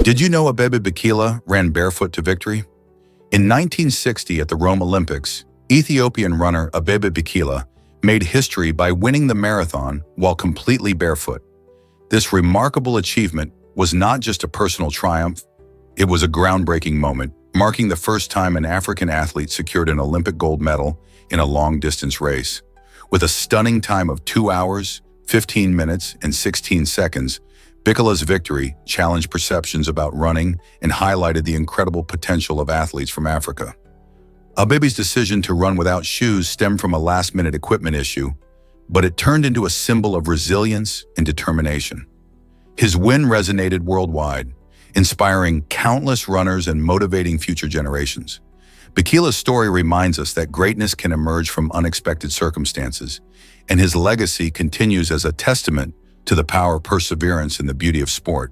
Did you know Abebe Bikila ran barefoot to victory? In 1960 at the Rome Olympics, Ethiopian runner Abebe Bikila made history by winning the marathon while completely barefoot. This remarkable achievement was not just a personal triumph, it was a groundbreaking moment, marking the first time an African athlete secured an Olympic gold medal in a long-distance race. With a stunning time of 2 hours, 15 minutes, and 16 seconds, Bikila's victory challenged perceptions about running and highlighted the incredible potential of athletes from Africa. Abebe's decision to run without shoes stemmed from a last-minute equipment issue, but it turned into a symbol of resilience and determination. His win resonated worldwide, inspiring countless runners and motivating future generations. Bikila's story reminds us that greatness can emerge from unexpected circumstances, and his legacy continues as a testament to the power of perseverance and the beauty of sport.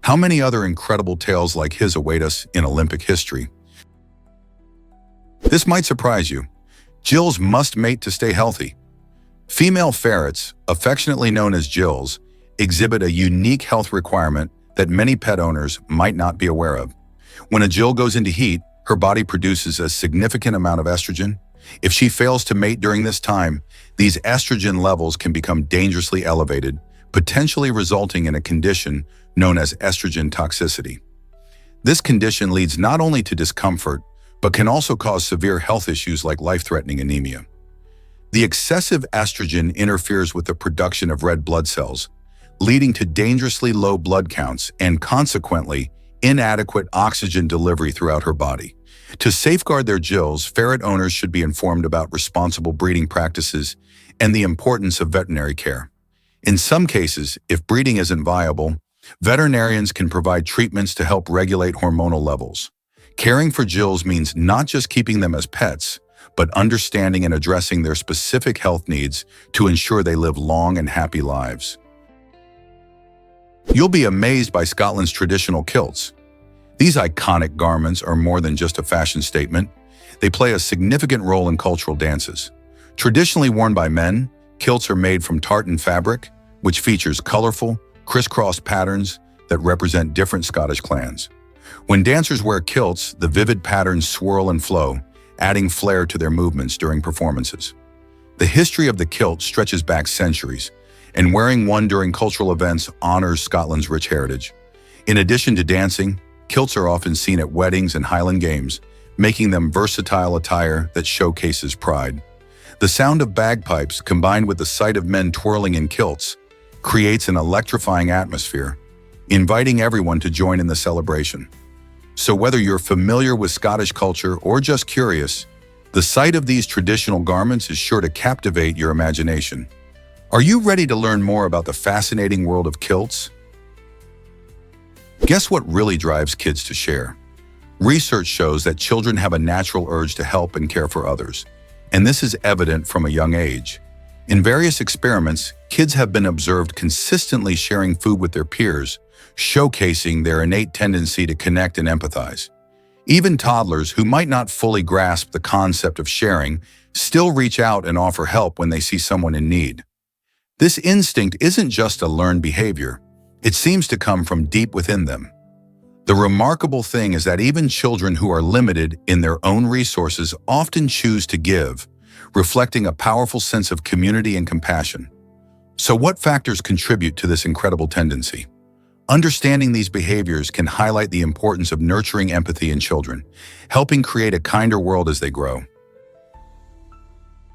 How many other incredible tales like his await us in Olympic history? This might surprise you. Gills must mate to stay healthy. Female ferrets, affectionately known as gills, exhibit a unique health requirement that many pet owners might not be aware of. When a gill goes into heat, her body produces a significant amount of estrogen. If she fails to mate during this time, these estrogen levels can become dangerously elevated, potentially resulting in a condition known as estrogen toxicity. This condition leads not only to discomfort, but can also cause severe health issues like life-threatening anemia. The excessive estrogen interferes with the production of red blood cells, leading to dangerously low blood counts and, consequently, inadequate oxygen delivery throughout her body. To safeguard their gills, ferret owners should be informed about responsible breeding practices and the importance of veterinary care. In some cases, if breeding isn't viable, veterinarians can provide treatments to help regulate hormonal levels. Caring for gills means not just keeping them as pets, but understanding and addressing their specific health needs to ensure they live long and happy lives. You'll be amazed by Scotland's traditional kilts. These iconic garments are more than just a fashion statement. They play a significant role in cultural dances. Traditionally worn by men, kilts are made from tartan fabric, which features colorful, crisscrossed patterns that represent different Scottish clans. When dancers wear kilts, the vivid patterns swirl and flow, adding flair to their movements during performances. The history of the kilt stretches back centuries, and wearing one during cultural events honors Scotland's rich heritage. In addition to dancing, kilts are often seen at weddings and Highland Games, making them versatile attire that showcases pride. The sound of bagpipes, combined with the sight of men twirling in kilts, creates an electrifying atmosphere, inviting everyone to join in the celebration. So whether you're familiar with Scottish culture or just curious, the sight of these traditional garments is sure to captivate your imagination. Are you ready to learn more about the fascinating world of kilts? Guess what really drives kids to share? Research shows that children have a natural urge to help and care for others, and this is evident from a young age. In various experiments, kids have been observed consistently sharing food with their peers, showcasing their innate tendency to connect and empathize. Even toddlers who might not fully grasp the concept of sharing still reach out and offer help when they see someone in need. This instinct isn't just a learned behavior, it seems to come from deep within them. The remarkable thing is that even children who are limited in their own resources often choose to give, reflecting a powerful sense of community and compassion. So what factors contribute to this incredible tendency? Understanding these behaviors can highlight the importance of nurturing empathy in children, helping create a kinder world as they grow.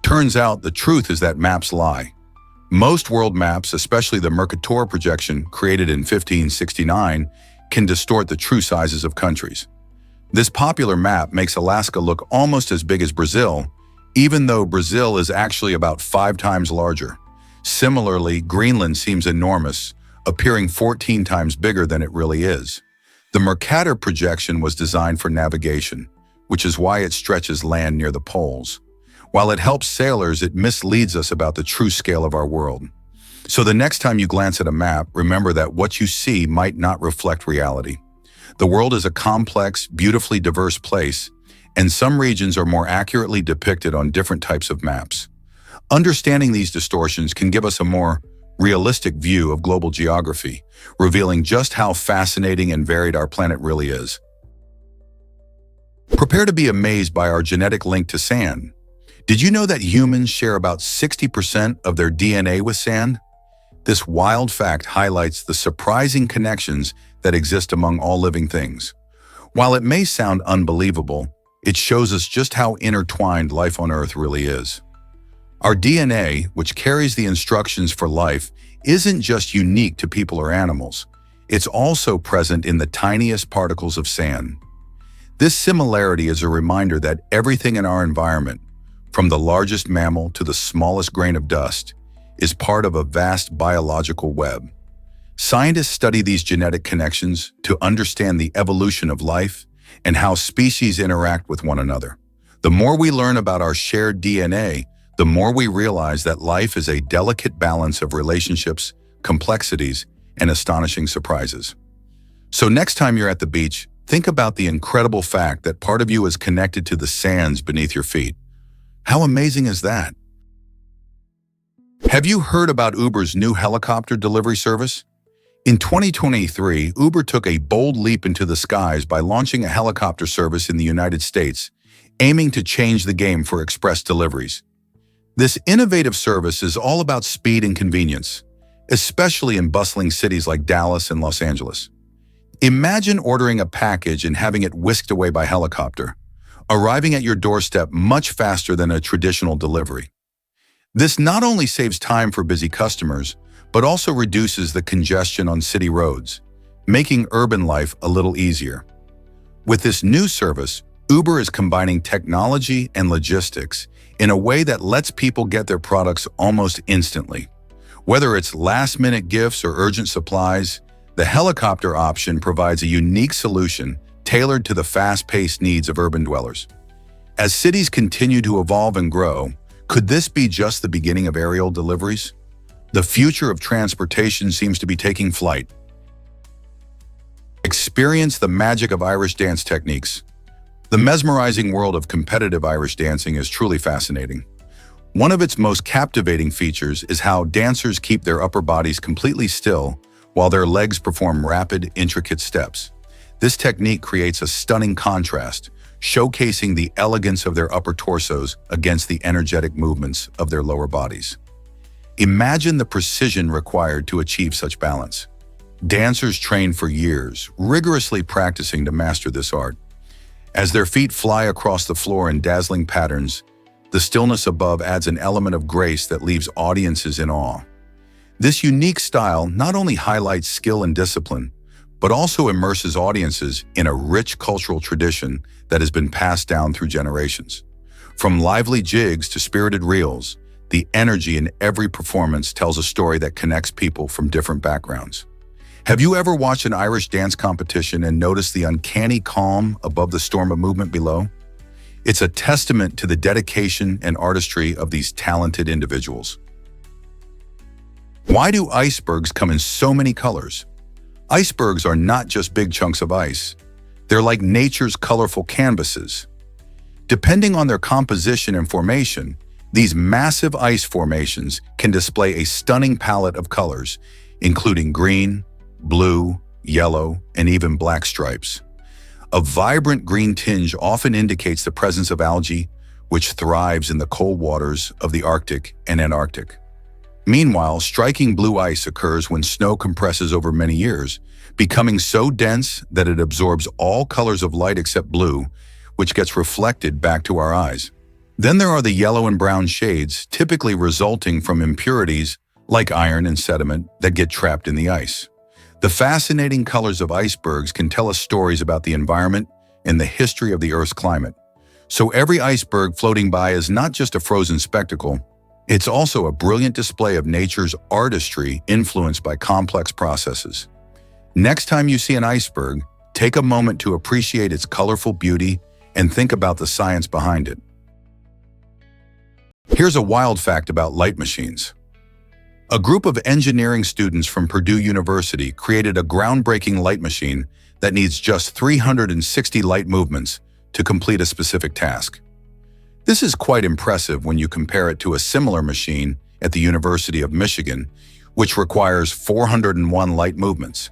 Turns out the truth is that maps lie. Most world maps, especially the Mercator projection created in 1569, can distort the true sizes of countries. This popular map makes Alaska look almost as big as Brazil, even though Brazil is actually about 5 times larger. Similarly, Greenland seems enormous, appearing 14 times bigger than it really is. The Mercator projection was designed for navigation, which is why it stretches land near the poles. While it helps sailors, it misleads us about the true scale of our world. So the next time you glance at a map, remember that what you see might not reflect reality. The world is a complex, beautifully diverse place, and some regions are more accurately depicted on different types of maps. Understanding these distortions can give us a more realistic view of global geography, revealing just how fascinating and varied our planet really is. Prepare to be amazed by our genetic link to sand. Did you know that humans share about 60% of their DNA with sand? This wild fact highlights the surprising connections that exist among all living things. While it may sound unbelievable, it shows us just how intertwined life on Earth really is. Our DNA, which carries the instructions for life, isn't just unique to people or animals. It's also present in the tiniest particles of sand. This similarity is a reminder that everything in our environment, from the largest mammal to the smallest grain of dust, is part of a vast biological web. Scientists study these genetic connections to understand the evolution of life and how species interact with one another. The more we learn about our shared DNA, the more we realize that life is a delicate balance of relationships, complexities, and astonishing surprises. So next time you're at the beach, think about the incredible fact that part of you is connected to the sands beneath your feet. How amazing is that? Have you heard about Uber's new helicopter delivery service? In 2023, Uber took a bold leap into the skies by launching a helicopter service in the United States, aiming to change the game for express deliveries. This innovative service is all about speed and convenience, especially in bustling cities like Dallas and Los Angeles. Imagine ordering a package and having it whisked away by helicopter, arriving at your doorstep much faster than a traditional delivery. This not only saves time for busy customers, but also reduces the congestion on city roads, making urban life a little easier. With this new service, Uber is combining technology and logistics in a way that lets people get their products almost instantly. Whether it's last-minute gifts or urgent supplies, the helicopter option provides a unique solution tailored to the fast-paced needs of urban dwellers. As cities continue to evolve and grow, could this be just the beginning of aerial deliveries? The future of transportation seems to be taking flight. Experience the magic of Irish dance techniques. The mesmerizing world of competitive Irish dancing is truly fascinating. One of its most captivating features is how dancers keep their upper bodies completely still while their legs perform rapid, intricate steps. This technique creates a stunning contrast, showcasing the elegance of their upper torsos against the energetic movements of their lower bodies. Imagine the precision required to achieve such balance. Dancers train for years, rigorously practicing to master this art. As their feet fly across the floor in dazzling patterns, the stillness above adds an element of grace that leaves audiences in awe. This unique style not only highlights skill and discipline, but also immerses audiences in a rich cultural tradition that has been passed down through generations. From lively jigs to spirited reels, the energy in every performance tells a story that connects people from different backgrounds. Have you ever watched an Irish dance competition and noticed the uncanny calm above the storm of movement below? It's a testament to the dedication and artistry of these talented individuals. Why do icebergs come in so many colors? Icebergs are not just big chunks of ice. They're like nature's colorful canvases. Depending on their composition and formation, these massive ice formations can display a stunning palette of colors, including green, blue, yellow, and even black stripes. A vibrant green tinge often indicates the presence of algae, which thrives in the cold waters of the Arctic and Antarctic. Meanwhile, striking blue ice occurs when snow compresses over many years, becoming so dense that it absorbs all colors of light except blue, which gets reflected back to our eyes. Then there are the yellow and brown shades, typically resulting from impurities like iron and sediment that get trapped in the ice. The fascinating colors of icebergs can tell us stories about the environment and the history of the Earth's climate. So every iceberg floating by is not just a frozen spectacle, it's also a brilliant display of nature's artistry influenced by complex processes. Next time you see an iceberg, take a moment to appreciate its colorful beauty and think about the science behind it. Here's a wild fact about light machines. A group of engineering students from Purdue University created a groundbreaking light machine that needs just 360 light movements to complete a specific task. This is quite impressive when you compare it to a similar machine at the University of Michigan, which requires 401 light movements.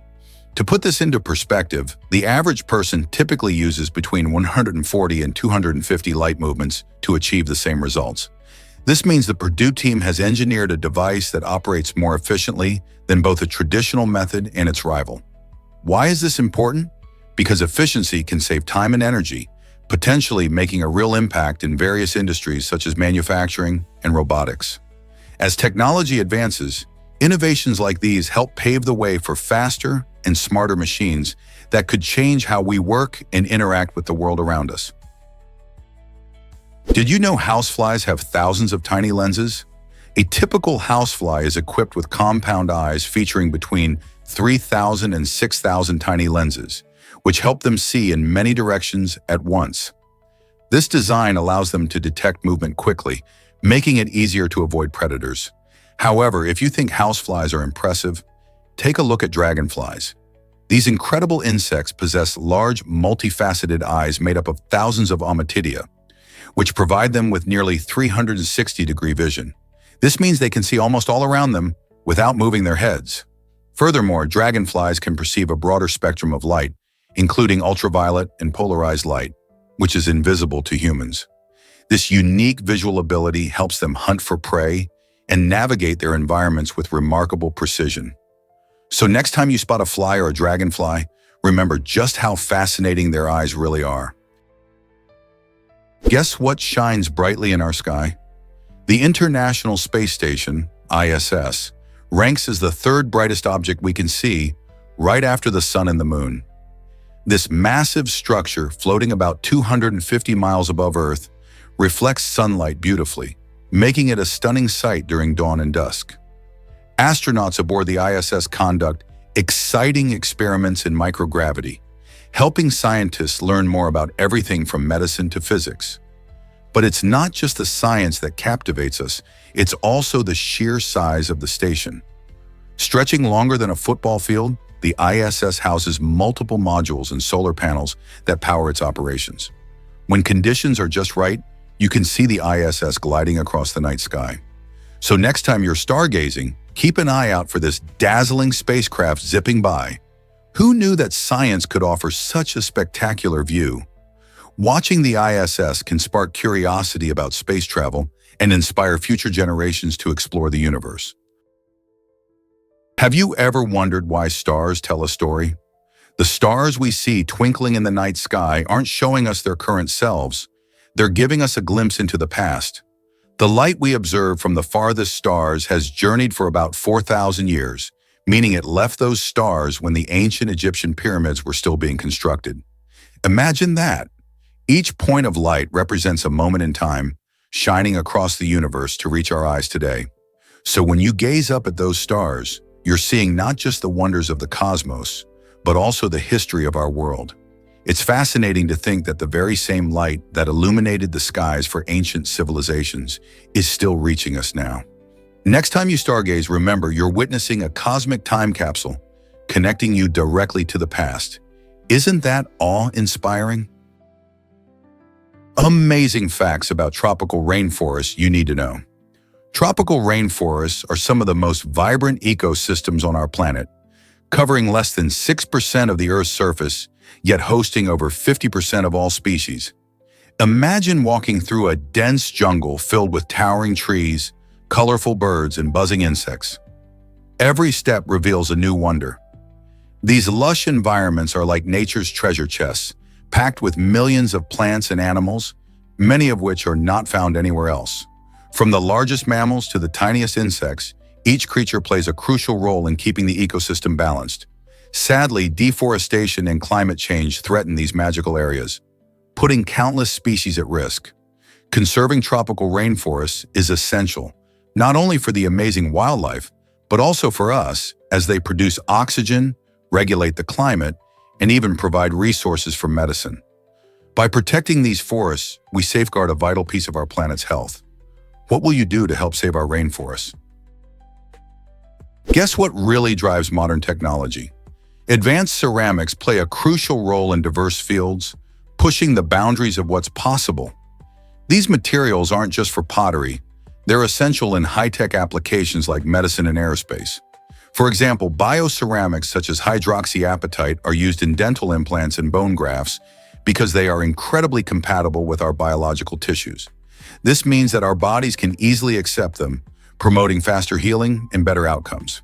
To put this into perspective, the average person typically uses between 140 and 250 light movements to achieve the same results. This means the Purdue team has engineered a device that operates more efficiently than both a traditional method and its rival. Why is this important? Because efficiency can save time and energy, potentially making a real impact in various industries such as manufacturing and robotics. As technology advances, innovations like these help pave the way for faster and smarter machines that could change how we work and interact with the world around us. Did you know houseflies have thousands of tiny lenses? A typical housefly is equipped with compound eyes featuring between 3,000 and 6,000 tiny lenses, which help them see in many directions at once. This design allows them to detect movement quickly, making it easier to avoid predators. However, if you think houseflies are impressive, take a look at dragonflies. These incredible insects possess large, multifaceted eyes made up of thousands of ommatidia, which provide them with nearly 360-degree vision. This means they can see almost all around them without moving their heads. Furthermore, dragonflies can perceive a broader spectrum of light, including ultraviolet and polarized light, which is invisible to humans. This unique visual ability helps them hunt for prey and navigate their environments with remarkable precision. So next time you spot a fly or a dragonfly, remember just how fascinating their eyes really are. Guess what shines brightly in our sky? The International Space Station, ISS, ranks as the third brightest object we can see, right after the sun and the moon. This massive structure, floating about 250 miles above Earth, reflects sunlight beautifully, making it a stunning sight during dawn and dusk. Astronauts aboard the ISS conduct exciting experiments in microgravity, helping scientists learn more about everything from medicine to physics. But it's not just the science that captivates us, it's also the sheer size of the station. Stretching longer than a football field, the ISS houses multiple modules and solar panels that power its operations. When conditions are just right, you can see the ISS gliding across the night sky. So next time you're stargazing, keep an eye out for this dazzling spacecraft zipping by. Who knew that science could offer such a spectacular view? Watching the ISS can spark curiosity about space travel and inspire future generations to explore the universe. Have you ever wondered why stars tell a story? The stars we see twinkling in the night sky aren't showing us their current selves. They're giving us a glimpse into the past. The light we observe from the farthest stars has journeyed for about 4,000 years, meaning it left those stars when the ancient Egyptian pyramids were still being constructed. Imagine that. Each point of light represents a moment in time, shining across the universe to reach our eyes today. So when you gaze up at those stars, you're seeing not just the wonders of the cosmos, but also the history of our world. It's fascinating to think that the very same light that illuminated the skies for ancient civilizations is still reaching us now. Next time you stargaze, remember you're witnessing a cosmic time capsule, connecting you directly to the past. Isn't that awe-inspiring? Amazing facts about tropical rainforests you need to know. Tropical rainforests are some of the most vibrant ecosystems on our planet, covering less than 6% of the Earth's surface, yet hosting over 50% of all species. Imagine walking through a dense jungle filled with towering trees, colorful birds, and buzzing insects. Every step reveals a new wonder. These lush environments are like nature's treasure chests, packed with millions of plants and animals, many of which are not found anywhere else. From the largest mammals to the tiniest insects, each creature plays a crucial role in keeping the ecosystem balanced. Sadly, deforestation and climate change threaten these magical areas, putting countless species at risk. Conserving tropical rainforests is essential, not only for the amazing wildlife, but also for us, as they produce oxygen, regulate the climate, and even provide resources for medicine. By protecting these forests, we safeguard a vital piece of our planet's health. What will you do to help save our rainforests? Guess what really drives modern technology? Advanced ceramics play a crucial role in diverse fields, pushing the boundaries of what's possible. These materials aren't just for pottery, they're essential in high-tech applications like medicine and aerospace. For example, bioceramics such as hydroxyapatite are used in dental implants and bone grafts because they are incredibly compatible with our biological tissues. This means that our bodies can easily accept them, promoting faster healing and better outcomes.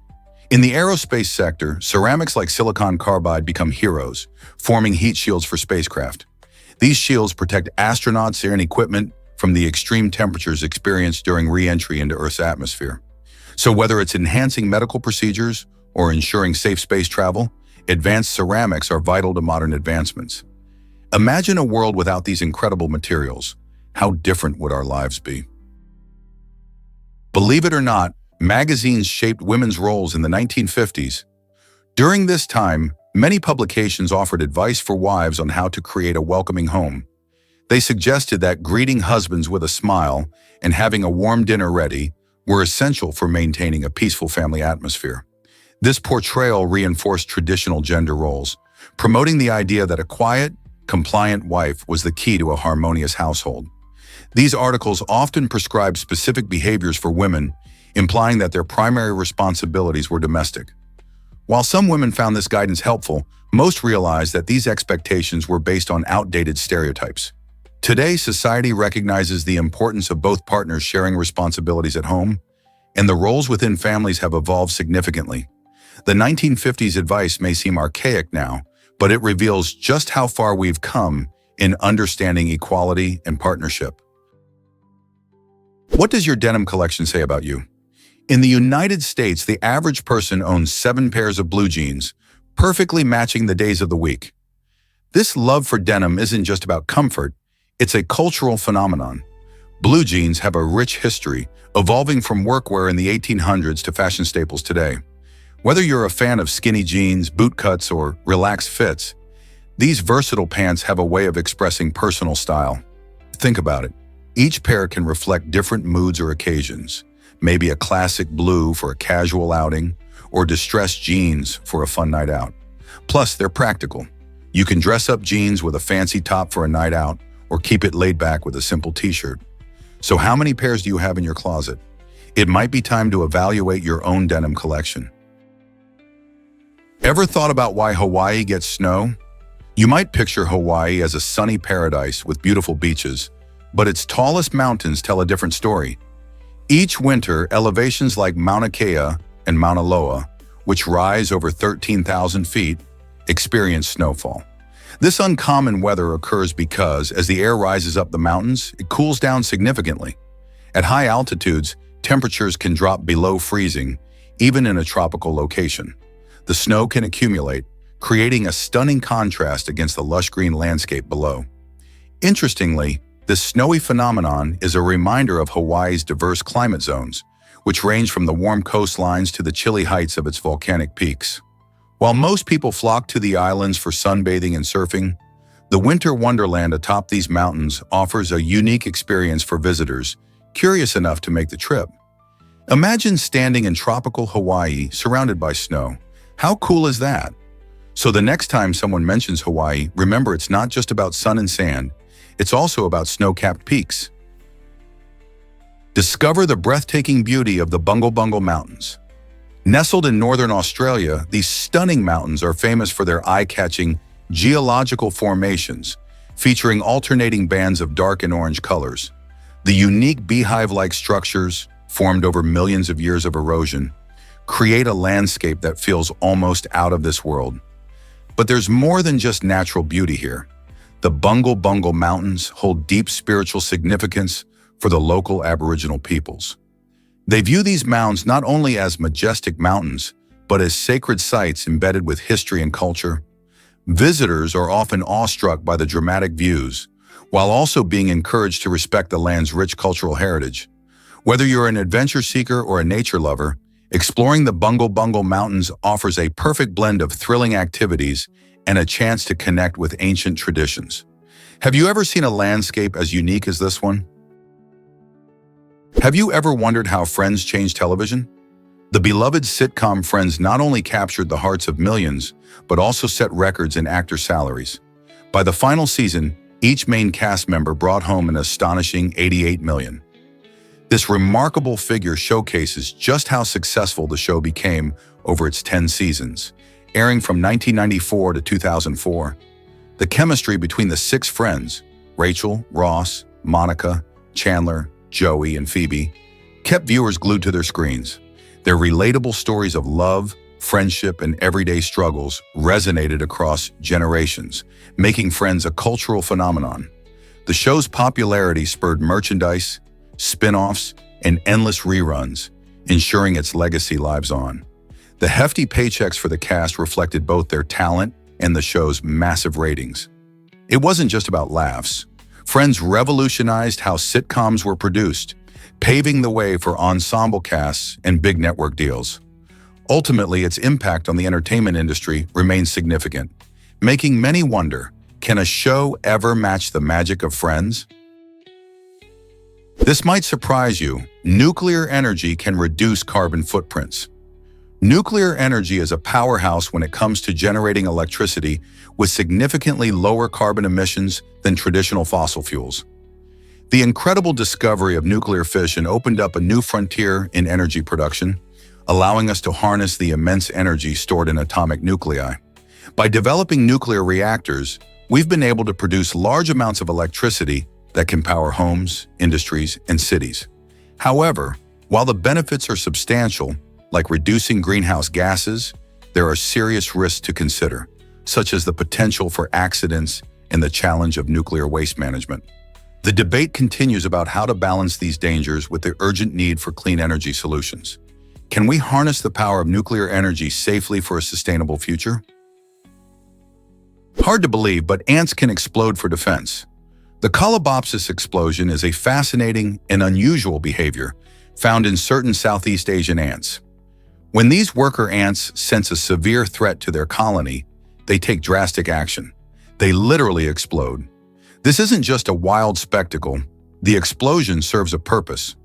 In the aerospace sector, ceramics like silicon carbide become heroes, forming heat shields for spacecraft. These shields protect astronauts and equipment from the extreme temperatures experienced during re-entry into Earth's atmosphere. So whether it's enhancing medical procedures or ensuring safe space travel, advanced ceramics are vital to modern advancements. Imagine a world without these incredible materials. How different would our lives be? Believe it or not, magazines shaped women's roles in the 1950s. During this time, many publications offered advice for wives on how to create a welcoming home. They suggested that greeting husbands with a smile and having a warm dinner ready were essential for maintaining a peaceful family atmosphere. This portrayal reinforced traditional gender roles, promoting the idea that a quiet, compliant wife was the key to a harmonious household. These articles often prescribed specific behaviors for women, implying that their primary responsibilities were domestic. While some women found this guidance helpful, most realized that these expectations were based on outdated stereotypes. Today, society recognizes the importance of both partners sharing responsibilities at home, and the roles within families have evolved significantly. The 1950s advice may seem archaic now, but it reveals just how far we've come in understanding equality and partnership. What does your denim collection say about you? In the United States, the average person owns 7 pairs of blue jeans, perfectly matching the days of the week. This love for denim isn't just about comfort, it's a cultural phenomenon. Blue jeans have a rich history, evolving from workwear in the 1800s to fashion staples today. Whether you're a fan of skinny jeans, boot cuts, or relaxed fits, these versatile pants have a way of expressing personal style. Think about it. Each pair can reflect different moods or occasions. Maybe a classic blue for a casual outing, or distressed jeans for a fun night out. Plus, they're practical. You can dress up jeans with a fancy top for a night out, or keep it laid back with a simple t-shirt. So how many pairs do you have in your closet? It might be time to evaluate your own denim collection. Ever thought about why Hawaii gets snow? You might picture Hawaii as a sunny paradise with beautiful beaches, but its tallest mountains tell a different story. Each winter, elevations like Mauna Kea and Mauna Loa, which rise over 13,000 feet, experience snowfall. This uncommon weather occurs because, as the air rises up the mountains, it cools down significantly. At high altitudes, temperatures can drop below freezing, even in a tropical location. The snow can accumulate, creating a stunning contrast against the lush green landscape below. Interestingly, this snowy phenomenon is a reminder of Hawaii's diverse climate zones, which range from the warm coastlines to the chilly heights of its volcanic peaks. While most people flock to the islands for sunbathing and surfing, the winter wonderland atop these mountains offers a unique experience for visitors curious enough to make the trip. Imagine standing in tropical Hawaii surrounded by snow. How cool is that? So the next time someone mentions Hawaii, remember it's not just about sun and sand, it's also about snow-capped peaks. Discover the breathtaking beauty of the Bungle Bungle Mountains. Nestled in northern Australia, these stunning mountains are famous for their eye-catching geological formations, featuring alternating bands of dark and orange colors. The unique beehive-like structures, formed over millions of years of erosion, create a landscape that feels almost out of this world. But there's more than just natural beauty here. The Bungle Bungle Mountains hold deep spiritual significance for the local Aboriginal peoples. They view these mounds not only as majestic mountains, but as sacred sites embedded with history and culture. Visitors are often awestruck by the dramatic views, while also being encouraged to respect the land's rich cultural heritage. Whether you're an adventure seeker or a nature lover, exploring the Bungle Bungle Mountains offers a perfect blend of thrilling activities and a chance to connect with ancient traditions. Have you ever seen a landscape as unique as this one? Have you ever wondered how Friends changed television? The beloved sitcom Friends not only captured the hearts of millions, but also set records in actor salaries. By the final season, each main cast member brought home an astonishing $88 million. This remarkable figure showcases just how successful the show became over its 10 seasons, airing from 1994 to 2004. The chemistry between the six friends, Rachel, Ross, Monica, Chandler, Joey, and Phoebe, kept viewers glued to their screens. Their relatable stories of love, friendship, and everyday struggles resonated across generations, making Friends a cultural phenomenon. The show's popularity spurred merchandise, spin-offs, and endless reruns, ensuring its legacy lives on. The hefty paychecks for the cast reflected both their talent and the show's massive ratings. It wasn't just about laughs. Friends revolutionized how sitcoms were produced, paving the way for ensemble casts and big network deals. Ultimately, its impact on the entertainment industry remains significant, making many wonder, can a show ever match the magic of Friends? This might surprise you. Nuclear energy can reduce carbon footprints. Nuclear energy is a powerhouse when it comes to generating electricity with significantly lower carbon emissions than traditional fossil fuels. The incredible discovery of nuclear fission opened up a new frontier in energy production, allowing us to harness the immense energy stored in atomic nuclei. By developing nuclear reactors, we've been able to produce large amounts of electricity that can power homes, industries, and cities. However, while the benefits are substantial, like reducing greenhouse gases, there are serious risks to consider, such as the potential for accidents and the challenge of nuclear waste management. The debate continues about how to balance these dangers with the urgent need for clean energy solutions. Can we harness the power of nuclear energy safely for a sustainable future? Hard to believe, but ants can explode for defense. The Colobopsis explosion is a fascinating and unusual behavior found in certain Southeast Asian ants. When these worker ants sense a severe threat to their colony, they take drastic action. They literally explode. This isn't just a wild spectacle. The explosion serves a purpose.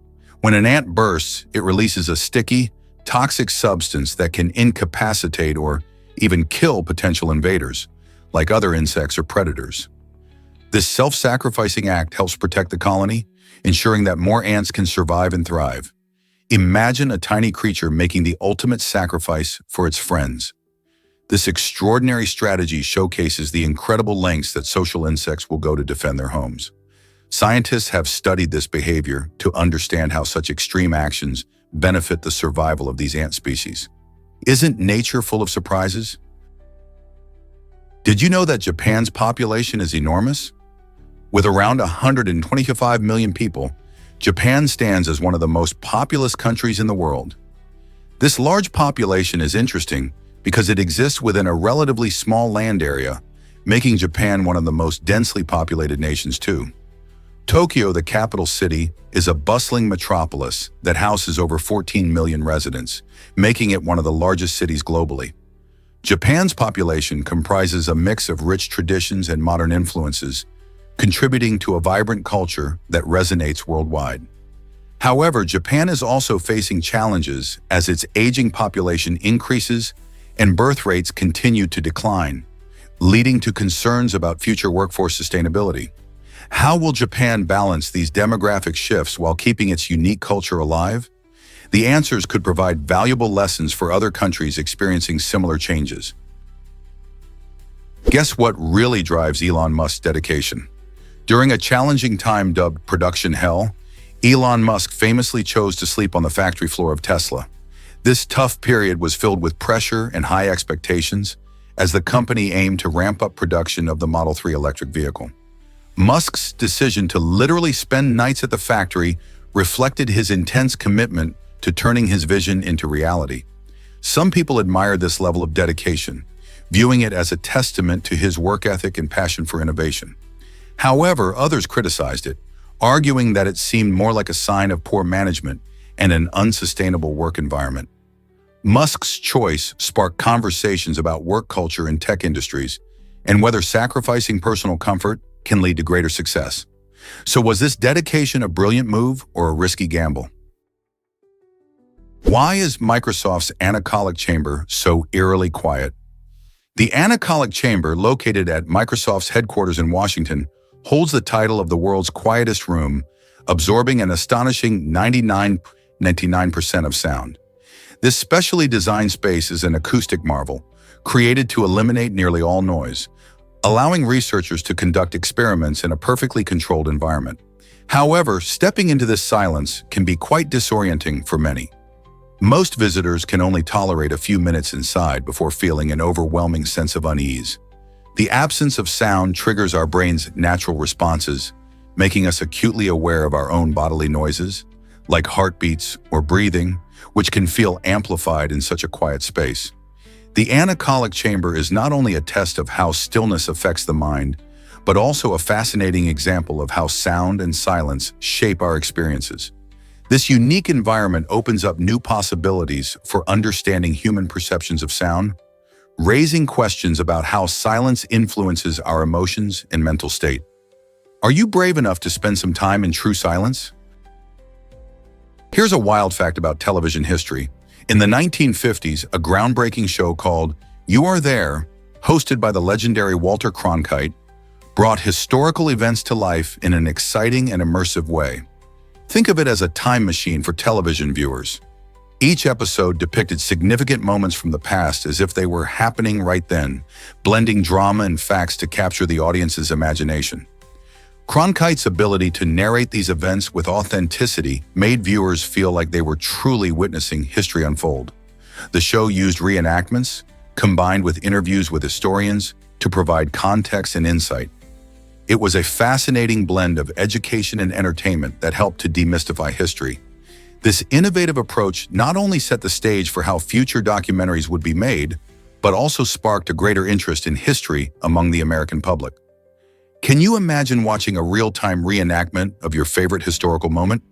When an ant bursts, it releases a sticky, toxic substance that can incapacitate or even kill potential invaders, like other insects or predators. This self-sacrificing act helps protect the colony, ensuring that more ants can survive and thrive. Imagine a tiny creature making the ultimate sacrifice for its friends. This extraordinary strategy showcases the incredible lengths that social insects will go to defend their homes. Scientists have studied this behavior to understand how such extreme actions benefit the survival of these ant species. Isn't nature full of surprises? Did you know that Japan's population is enormous? With around 125 million people, Japan stands as one of the most populous countries in the world. This large population is interesting because it exists within a relatively small land area, making Japan one of the most densely populated nations too. Tokyo, the capital city, is a bustling metropolis that houses over 14 million residents, making it one of the largest cities globally. Japan's population comprises a mix of rich traditions and modern influences, contributing to a vibrant culture that resonates worldwide. However, Japan is also facing challenges as its aging population increases and birth rates continue to decline, leading to concerns about future workforce sustainability. How will Japan balance these demographic shifts while keeping its unique culture alive? The answers could provide valuable lessons for other countries experiencing similar changes. Guess what really drives Elon Musk's dedication? During a challenging time dubbed production hell, Elon Musk famously chose to sleep on the factory floor of Tesla. This tough period was filled with pressure and high expectations as the company aimed to ramp up production of the Model 3 electric vehicle. Musk's decision to literally spend nights at the factory reflected his intense commitment to turning his vision into reality. Some people admired this level of dedication, viewing it as a testament to his work ethic and passion for innovation. However, others criticized it, arguing that it seemed more like a sign of poor management and an unsustainable work environment. Musk's choice sparked conversations about work culture in tech industries and whether sacrificing personal comfort can lead to greater success. So was this dedication a brilliant move or a risky gamble? Why is Microsoft's anechoic chamber so eerily quiet? The anechoic chamber, located at Microsoft's headquarters in Washington, holds the title of the world's quietest room, absorbing an astonishing 99% of sound. This specially designed space is an acoustic marvel, created to eliminate nearly all noise, allowing researchers to conduct experiments in a perfectly controlled environment. However, stepping into this silence can be quite disorienting for many. Most visitors can only tolerate a few minutes inside before feeling an overwhelming sense of unease. The absence of sound triggers our brain's natural responses, making us acutely aware of our own bodily noises, like heartbeats or breathing, which can feel amplified in such a quiet space. The anechoic chamber is not only a test of how stillness affects the mind, but also a fascinating example of how sound and silence shape our experiences. This unique environment opens up new possibilities for understanding human perceptions of sound, raising questions about how silence influences our emotions and mental state. Are you brave enough to spend some time in true silence? Here's a wild fact about television history. In the 1950s, a groundbreaking show called You Are There, hosted by the legendary Walter Cronkite, brought historical events to life in an exciting and immersive way. Think of it as a time machine for television viewers. Each episode depicted significant moments from the past as if they were happening right then, blending drama and facts to capture the audience's imagination. Cronkite's ability to narrate these events with authenticity made viewers feel like they were truly witnessing history unfold. The show used reenactments, combined with interviews with historians, to provide context and insight. It was a fascinating blend of education and entertainment that helped to demystify history. This innovative approach not only set the stage for how future documentaries would be made, but also sparked a greater interest in history among the American public. Can you imagine watching a real-time reenactment of your favorite historical moment?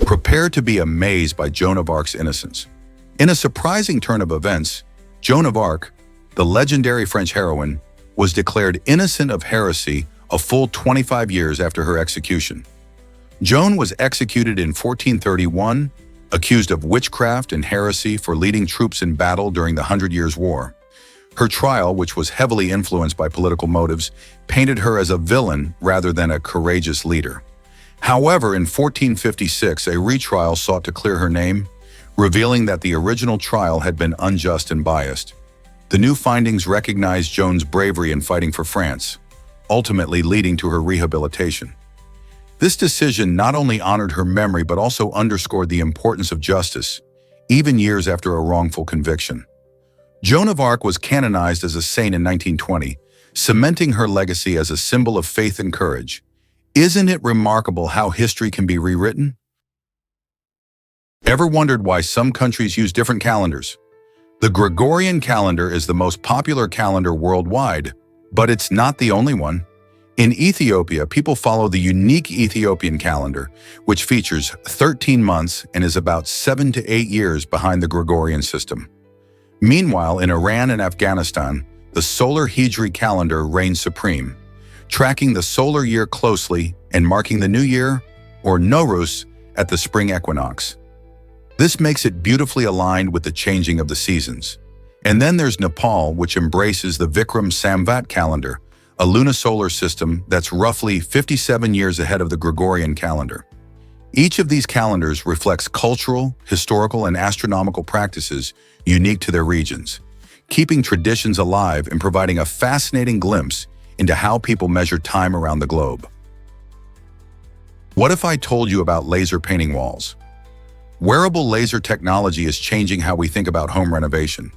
Prepare to be amazed by Joan of Arc's innocence. In a surprising turn of events, Joan of Arc, the legendary French heroine, was declared innocent of heresy a full 25 years after her execution. Joan was executed in 1431, accused of witchcraft and heresy for leading troops in battle during the Hundred Years' War. Her trial, which was heavily influenced by political motives, painted her as a villain rather than a courageous leader. However, in 1456, a retrial sought to clear her name, revealing that the original trial had been unjust and biased. The new findings recognized Joan's bravery in fighting for France, ultimately leading to her rehabilitation. This decision not only honored her memory but also underscored the importance of justice, even years after a wrongful conviction. Joan of Arc was canonized as a saint in 1920, cementing her legacy as a symbol of faith and courage. Isn't it remarkable how history can be rewritten? Ever wondered why some countries use different calendars? The Gregorian calendar is the most popular calendar worldwide, but it's not the only one. In Ethiopia, people follow the unique Ethiopian calendar, which features 13 months and is about 7 to 8 years behind the Gregorian system. Meanwhile, in Iran and Afghanistan, the solar Hijri calendar reigns supreme, tracking the solar year closely and marking the new year, or Nowruz, at the spring equinox. This makes it beautifully aligned with the changing of the seasons. And then there's Nepal, which embraces the Vikram Samvat calendar, a lunisolar system that's roughly 57 years ahead of the Gregorian calendar. Each of these calendars reflects cultural, historical, and astronomical practices unique to their regions, keeping traditions alive and providing a fascinating glimpse into how people measure time around the globe. What if I told you about laser painting walls? Wearable laser technology is changing how we think about home renovation.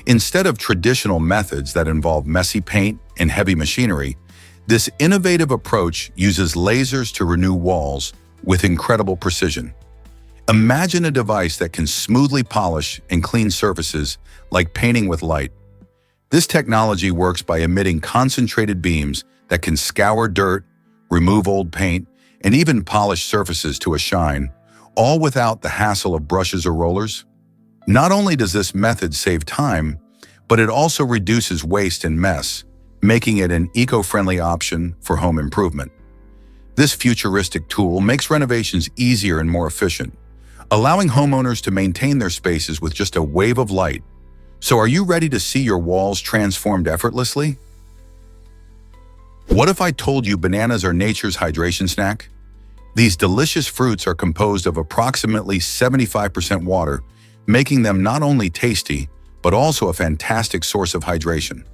Instead of traditional methods that involve messy paint and heavy machinery, this innovative approach uses lasers to renew walls with incredible precision. Imagine a device that can smoothly polish and clean surfaces like painting with light. This technology works by emitting concentrated beams that can scour dirt, remove old paint, and even polish surfaces to a shine, all without the hassle of brushes or rollers. Not only does this method save time, but it also reduces waste and mess, making it an eco-friendly option for home improvement. This futuristic tool makes renovations easier and more efficient, allowing homeowners to maintain their spaces with just a wave of light. So are you ready to see your walls transformed effortlessly? What if I told you bananas are nature's hydration snack? These delicious fruits are composed of approximately 75% water, making them not only tasty, but also a fantastic source of hydration.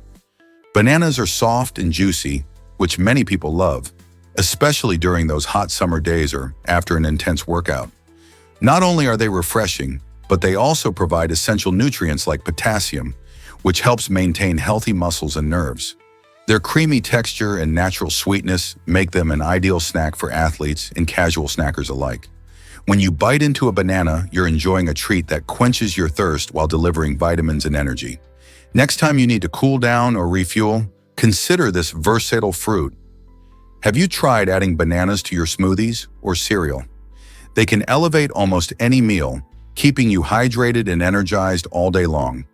Bananas are soft and juicy, which many people love, especially during those hot summer days or after an intense workout. Not only are they refreshing, but they also provide essential nutrients like potassium, which helps maintain healthy muscles and nerves. Their creamy texture and natural sweetness make them an ideal snack for athletes and casual snackers alike. When you bite into a banana, you're enjoying a treat that quenches your thirst while delivering vitamins and energy. Next time you need to cool down or refuel, consider this versatile fruit. Have you tried adding bananas to your smoothies or cereal? They can elevate almost any meal, keeping you hydrated and energized all day long.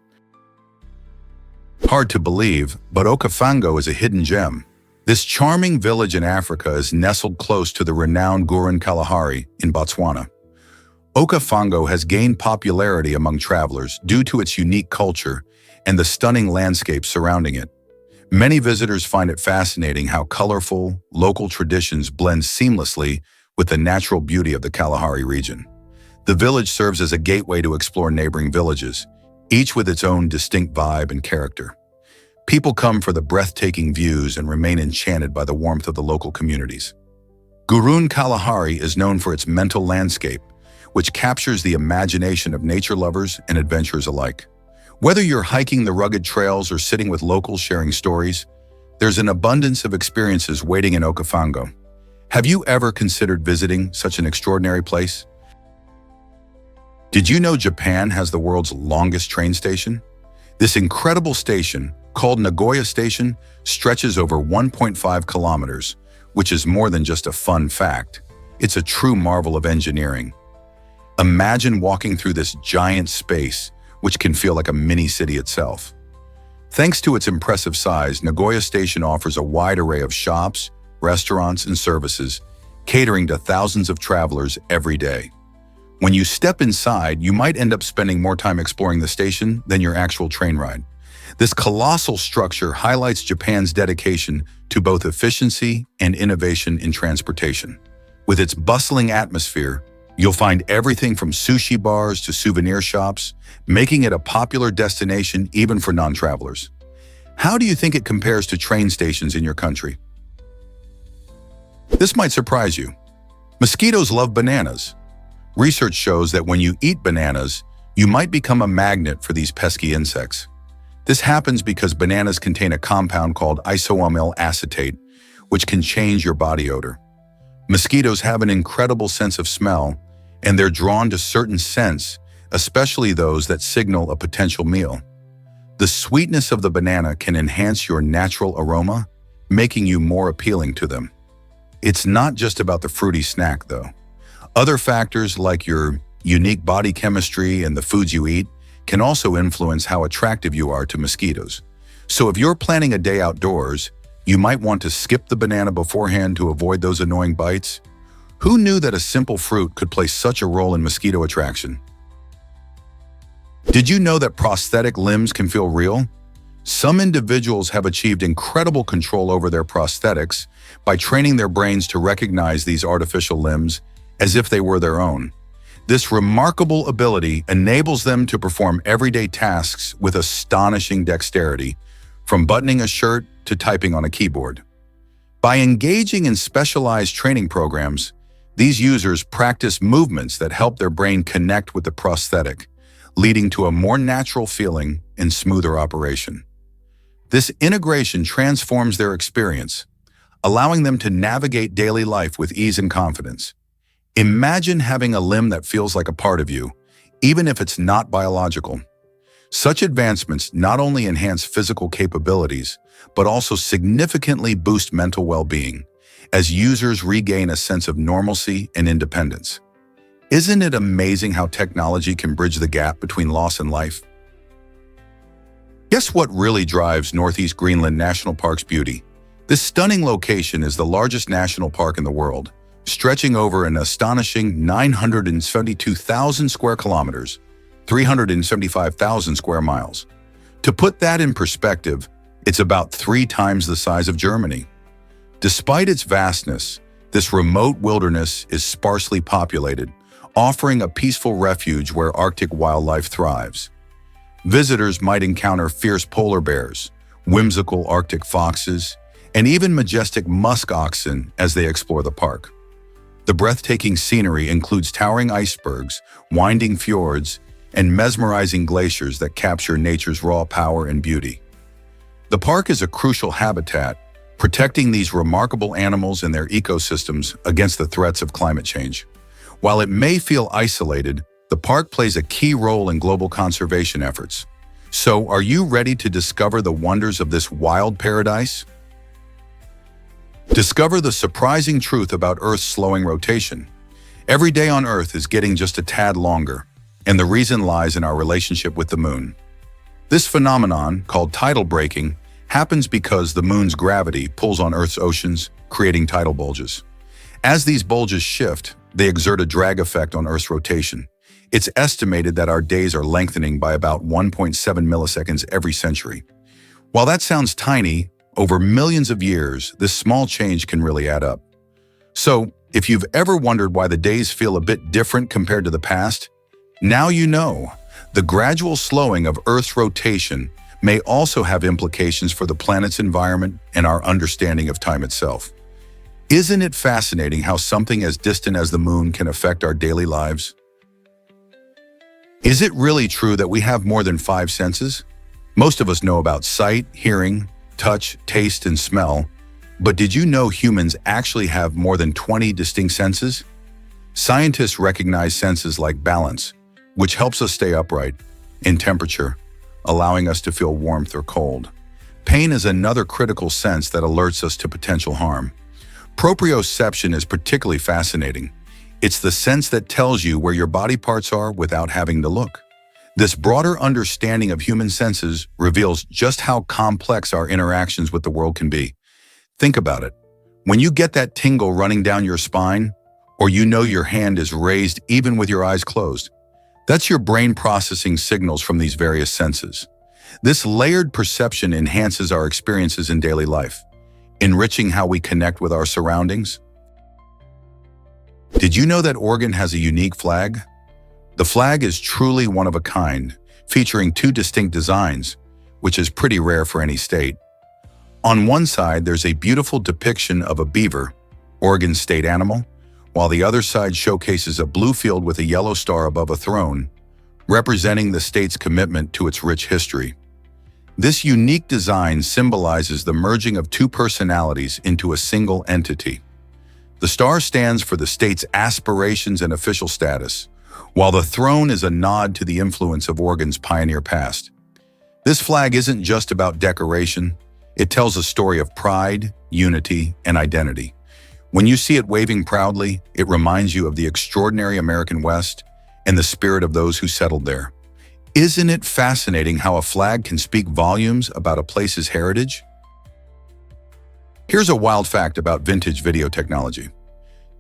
Hard to believe, but Okavango is a hidden gem. This charming village in Africa is nestled close to the renowned Gurun Kalahari in Botswana. Okavango has gained popularity among travelers due to its unique culture and the stunning landscape surrounding it. Many visitors find it fascinating how colorful, local traditions blend seamlessly with the natural beauty of the Kalahari region. The village serves as a gateway to explore neighboring villages, each with its own distinct vibe and character. People come for the breathtaking views and remain enchanted by the warmth of the local communities. Gurun Kalahari is known for its mental landscape, which captures the imagination of nature lovers and adventurers alike. Whether you're hiking the rugged trails or sitting with locals sharing stories, there's an abundance of experiences waiting in Okavango. Have you ever considered visiting such an extraordinary place? Did you know Japan has the world's longest train station? This incredible station, called Nagoya Station, stretches over 1.5 kilometers, which is more than just a fun fact. It's a true marvel of engineering. Imagine walking through this giant space, which can feel like a mini-city itself. Thanks to its impressive size, Nagoya Station offers a wide array of shops, restaurants, and services, catering to thousands of travelers every day. When you step inside, you might end up spending more time exploring the station than your actual train ride. This colossal structure highlights Japan's dedication to both efficiency and innovation in transportation. With its bustling atmosphere, you'll find everything from sushi bars to souvenir shops, making it a popular destination even for non-travelers. How do you think it compares to train stations in your country? This might surprise you. Mosquitoes love bananas. Research shows that when you eat bananas, you might become a magnet for these pesky insects. This happens because bananas contain a compound called isoamyl acetate, which can change your body odor. Mosquitoes have an incredible sense of smell, and they're drawn to certain scents, especially those that signal a potential meal. The sweetness of the banana can enhance your natural aroma, making you more appealing to them. It's not just about the fruity snack, though. Other factors like your unique body chemistry and the foods you eat can also influence how attractive you are to mosquitoes. So if you're planning a day outdoors, you might want to skip the banana beforehand to avoid those annoying bites. Who knew that a simple fruit could play such a role in mosquito attraction? Did you know that prosthetic limbs can feel real? Some individuals have achieved incredible control over their prosthetics by training their brains to recognize these artificial limbs as if they were their own. This remarkable ability enables them to perform everyday tasks with astonishing dexterity, from buttoning a shirt to typing on a keyboard. By engaging in specialized training programs, these users practice movements that help their brain connect with the prosthetic, leading to a more natural feeling and smoother operation. This integration transforms their experience, allowing them to navigate daily life with ease and confidence. Imagine having a limb that feels like a part of you, even if it's not biological. Such advancements not only enhance physical capabilities, but also significantly boost mental well-being, as users regain a sense of normalcy and independence. Isn't it amazing how technology can bridge the gap between loss and life? Guess what really drives Northeast Greenland National Park's beauty? This stunning location is the largest national park in the world, stretching over an astonishing 972,000 square kilometers, 375,000 square miles. To put that in perspective, it's about 3 times the size of Germany. Despite its vastness, This remote wilderness is sparsely populated, offering a peaceful refuge where Arctic wildlife thrives. Visitors might encounter fierce polar bears, whimsical Arctic foxes, and even majestic musk oxen as they explore the park. The breathtaking scenery includes towering icebergs, winding fjords, and mesmerizing glaciers that capture nature's raw power and beauty. The park is a crucial habitat, protecting these remarkable animals and their ecosystems against the threats of climate change. While it may feel isolated, the park plays a key role in global conservation efforts. So, are you ready to discover the wonders of this wild paradise? Discover the surprising truth about Earth's slowing rotation. Every day on Earth is getting just a tad longer, and the reason lies in our relationship with the moon. This phenomenon, called tidal breaking, happens because the moon's gravity pulls on Earth's oceans, creating tidal bulges. As these bulges shift, they exert a drag effect on Earth's rotation. It's estimated that our days are lengthening by about 1.7 milliseconds every century. While that sounds tiny, over millions of years, this small change can really add up. So, if you've ever wondered why the days feel a bit different compared to the past, now you know. The gradual slowing of Earth's rotation may also have implications for the planet's environment and our understanding of time itself. Isn't it fascinating how something as distant as the moon can affect our daily lives? Is it really true that we have more than 5 senses? Most of us know about sight, hearing, touch, taste, and smell, but did you know humans actually have more than 20 distinct senses? Scientists recognize senses like balance, which helps us stay upright, and temperature, allowing us to feel warmth or cold. Pain is another critical sense that alerts us to potential harm. Proprioception is particularly fascinating. It's the sense that tells you where your body parts are without having to look. This broader understanding of human senses reveals just how complex our interactions with the world can be. Think about it. When you get that tingle running down your spine, or you know your hand is raised even with your eyes closed, that's your brain processing signals from these various senses. This layered perception enhances our experiences in daily life, enriching how we connect with our surroundings. Did you know that Oregon has a unique flag? The flag is truly one of a kind, featuring 2 distinct designs, which is pretty rare for any state. On one side, there's a beautiful depiction of a beaver, Oregon's state animal, while the other side showcases a blue field with a yellow star above a throne, representing the state's commitment to its rich history. This unique design symbolizes the merging of 2 personalities into a single entity. The star stands for the state's aspirations and official status, while the throne is a nod to the influence of Oregon's pioneer past. This flag isn't just about decoration, it tells a story of pride, unity, and identity. When you see it waving proudly, it reminds you of the extraordinary American West and the spirit of those who settled there. Isn't it fascinating how a flag can speak volumes about a place's heritage? Here's a wild fact about vintage video technology.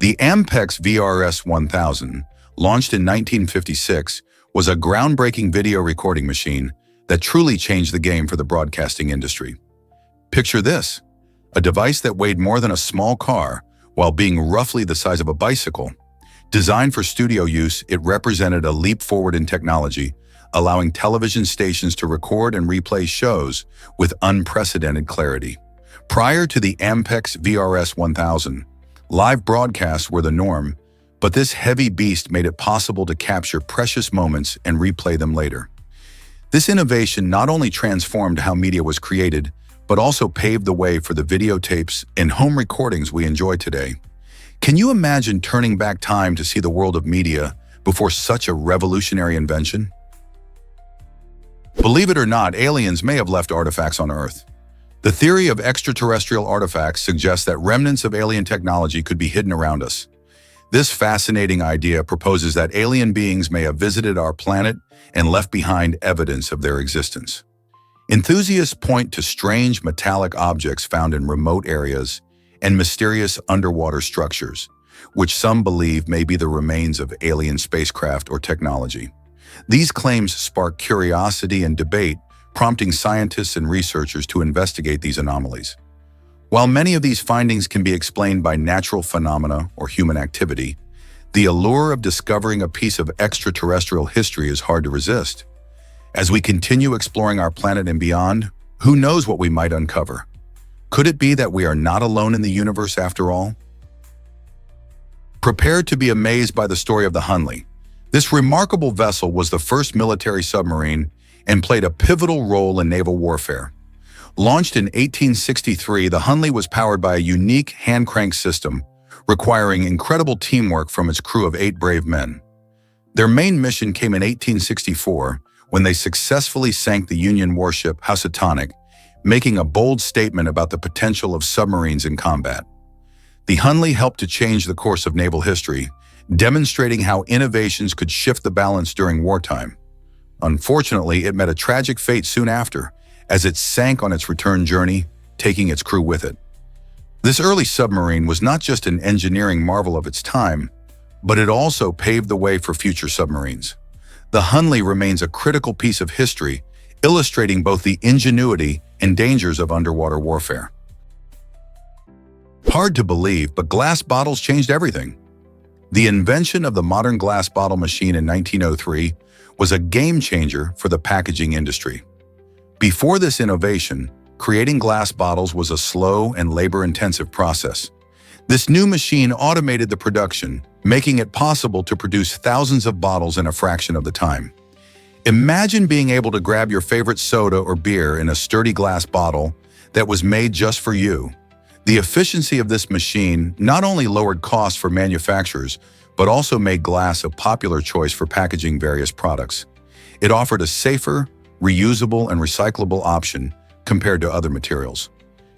The Ampex VRS 1000, launched in 1956, was a groundbreaking video recording machine that truly changed the game for the broadcasting industry. Picture this, a device that weighed more than a small car while being roughly the size of a bicycle. Designed for studio use, it represented a leap forward in technology, allowing television stations to record and replay shows with unprecedented clarity. Prior to the Ampex VRS 1000, live broadcasts were the norm, but this heavy beast made it possible to capture precious moments and replay them later. This innovation not only transformed how media was created, but also paved the way for the videotapes and home recordings we enjoy today. Can you imagine turning back time to see the world of media before such a revolutionary invention? Believe it or not, aliens may have left artifacts on Earth. The theory of extraterrestrial artifacts suggests that remnants of alien technology could be hidden around us. This fascinating idea proposes that alien beings may have visited our planet and left behind evidence of their existence. Enthusiasts point to strange metallic objects found in remote areas and mysterious underwater structures, which some believe may be the remains of alien spacecraft or technology. These claims spark curiosity and debate, prompting scientists and researchers to investigate these anomalies. While many of these findings can be explained by natural phenomena or human activity, the allure of discovering a piece of extraterrestrial history is hard to resist. As we continue exploring our planet and beyond, who knows what we might uncover? Could it be that we are not alone in the universe after all? Prepare to be amazed by the story of the Hunley. This remarkable vessel was the first military submarine and played a pivotal role in naval warfare. Launched in 1863, the Hunley was powered by a unique hand-crank system, requiring incredible teamwork from its crew of 8 brave men. Their main mission came in 1864, when they successfully sank the Union warship Housatonic, making a bold statement about the potential of submarines in combat. The Hunley helped to change the course of naval history, demonstrating how innovations could shift the balance during wartime. Unfortunately, it met a tragic fate soon after, as it sank on its return journey, taking its crew with it. This early submarine was not just an engineering marvel of its time, but it also paved the way for future submarines. The Hunley remains a critical piece of history, illustrating both the ingenuity and dangers of underwater warfare. Hard to believe, but glass bottles changed everything. The invention of the modern glass bottle machine in 1903 was a game-changer for the packaging industry. Before this innovation, creating glass bottles was a slow and labor-intensive process. This new machine automated the production, making it possible to produce thousands of bottles in a fraction of the time. Imagine being able to grab your favorite soda or beer in a sturdy glass bottle that was made just for you. The efficiency of this machine not only lowered costs for manufacturers, but also made glass a popular choice for packaging various products. It offered a safer, reusable, and recyclable option compared to other materials.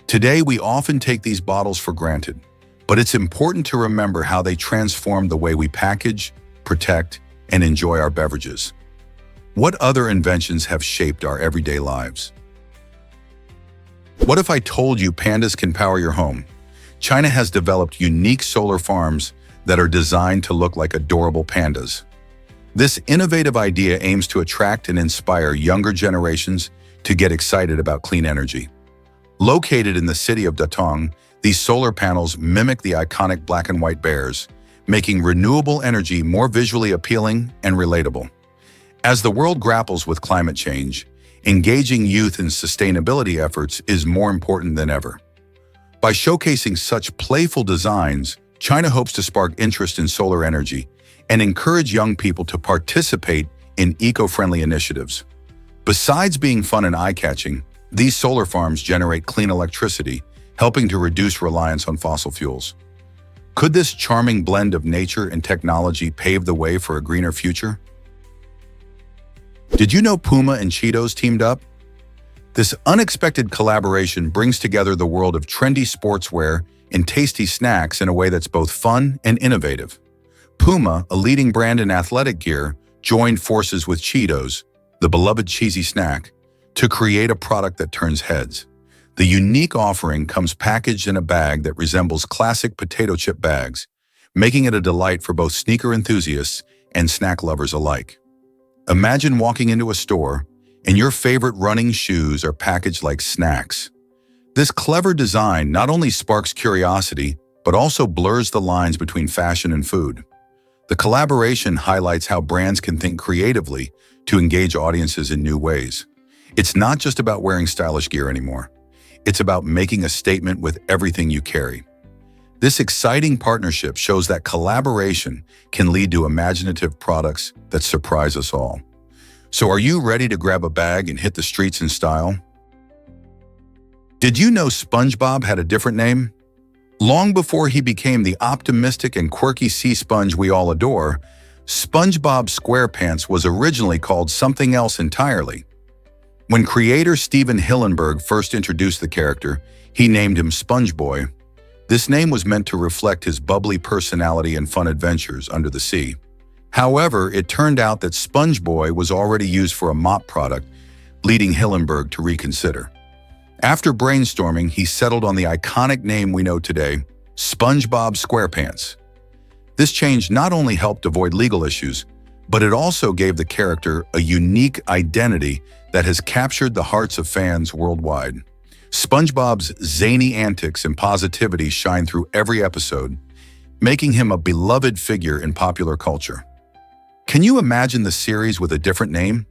Today, we often take these bottles for granted, but it's important to remember how they transformed the way we package, protect, and enjoy our beverages. What other inventions have shaped our everyday lives? What if I told you pandas can power your home? China has developed unique solar farms that are designed to look like adorable pandas. This innovative idea aims to attract and inspire younger generations to get excited about clean energy. Located in the city of Datong, these solar panels mimic the iconic black and white bears, making renewable energy more visually appealing and relatable. As the world grapples with climate change, engaging youth in sustainability efforts is more important than ever. By showcasing such playful designs, China hopes to spark interest in solar energy and encourage young people to participate in eco-friendly initiatives. Besides being fun and eye-catching, these solar farms generate clean electricity, helping to reduce reliance on fossil fuels. Could this charming blend of nature and technology pave the way for a greener future? Did you know Puma and Cheetos teamed up? This unexpected collaboration brings together the world of trendy sportswear and tasty snacks in a way that's both fun and innovative. Puma, a leading brand in athletic gear, joined forces with Cheetos, the beloved cheesy snack, to create a product that turns heads. The unique offering comes packaged in a bag that resembles classic potato chip bags, making it a delight for both sneaker enthusiasts and snack lovers alike. Imagine walking into a store and your favorite running shoes are packaged like snacks. This clever design not only sparks curiosity, but also blurs the lines between fashion and food. The collaboration highlights how brands can think creatively to engage audiences in new ways. It's not just about wearing stylish gear anymore. It's about making a statement with everything you carry. This exciting partnership shows that collaboration can lead to imaginative products that surprise us all. So are you ready to grab a bag and hit the streets in style? Did you know SpongeBob had a different name? Long before he became the optimistic and quirky sea sponge we all adore, SpongeBob SquarePants was originally called something else entirely. When creator Steven Hillenburg first introduced the character, he named him SpongeBoy. This name was meant to reflect his bubbly personality and fun adventures under the sea. However, it turned out that SpongeBoy was already used for a mop product, leading Hillenburg to reconsider. After brainstorming, he settled on the iconic name we know today, SpongeBob SquarePants. This change not only helped avoid legal issues, but it also gave the character a unique identity that has captured the hearts of fans worldwide. SpongeBob's zany antics and positivity shine through every episode, making him a beloved figure in popular culture. Can you imagine the series with a different name?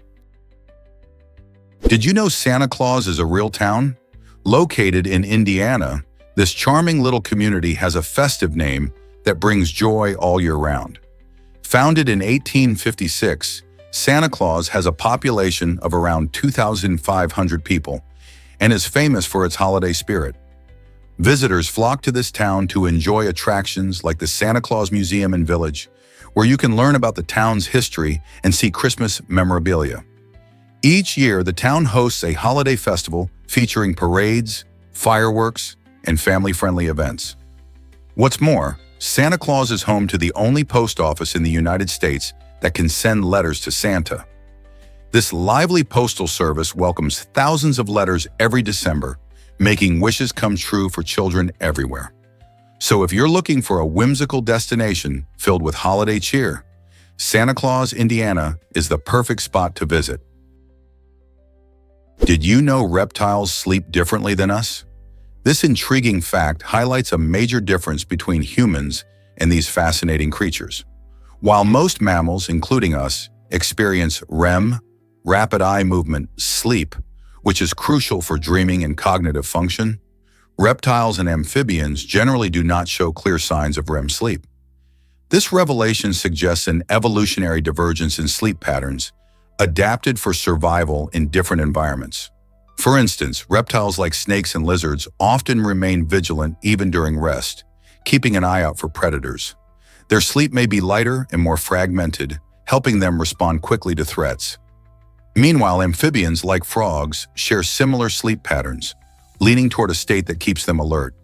Did you know Santa Claus is a real town? Located in Indiana, this charming little community has a festive name that brings joy all year round. Founded in 1856, Santa Claus has a population of around 2,500 people and is famous for its holiday spirit. Visitors flock to this town to enjoy attractions like the Santa Claus Museum and Village, where you can learn about the town's history and see Christmas memorabilia. Each year, the town hosts a holiday festival featuring parades, fireworks, and family-friendly events. What's more, Santa Claus is home to the only post office in the United States that can send letters to Santa. This lively postal service welcomes thousands of letters every December, making wishes come true for children everywhere. So if you're looking for a whimsical destination filled with holiday cheer, Santa Claus, Indiana is the perfect spot to visit. Did you know reptiles sleep differently than us? This intriguing fact highlights a major difference between humans and these fascinating creatures. While most mammals, including us, experience REM, rapid eye movement, sleep, which is crucial for dreaming and cognitive function, reptiles and amphibians generally do not show clear signs of REM sleep. This revelation suggests an evolutionary divergence in sleep patterns, adapted for survival in different environments. For instance, reptiles like snakes and lizards often remain vigilant even during rest, keeping an eye out for predators. Their sleep may be lighter and more fragmented, helping them respond quickly to threats. Meanwhile, amphibians like frogs share similar sleep patterns, leaning toward a state that keeps them alert.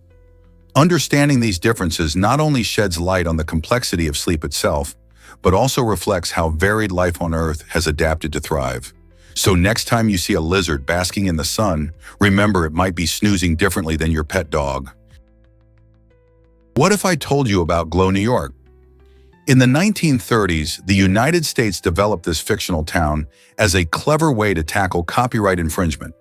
Understanding these differences not only sheds light on the complexity of sleep itself, but also reflects how varied life on Earth has adapted to thrive. So next time you see a lizard basking in the sun, remember it might be snoozing differently than your pet dog. What if I told you about Glow, New York? In the 1930s, the United States developed this fictional town as a clever way to tackle copyright infringement.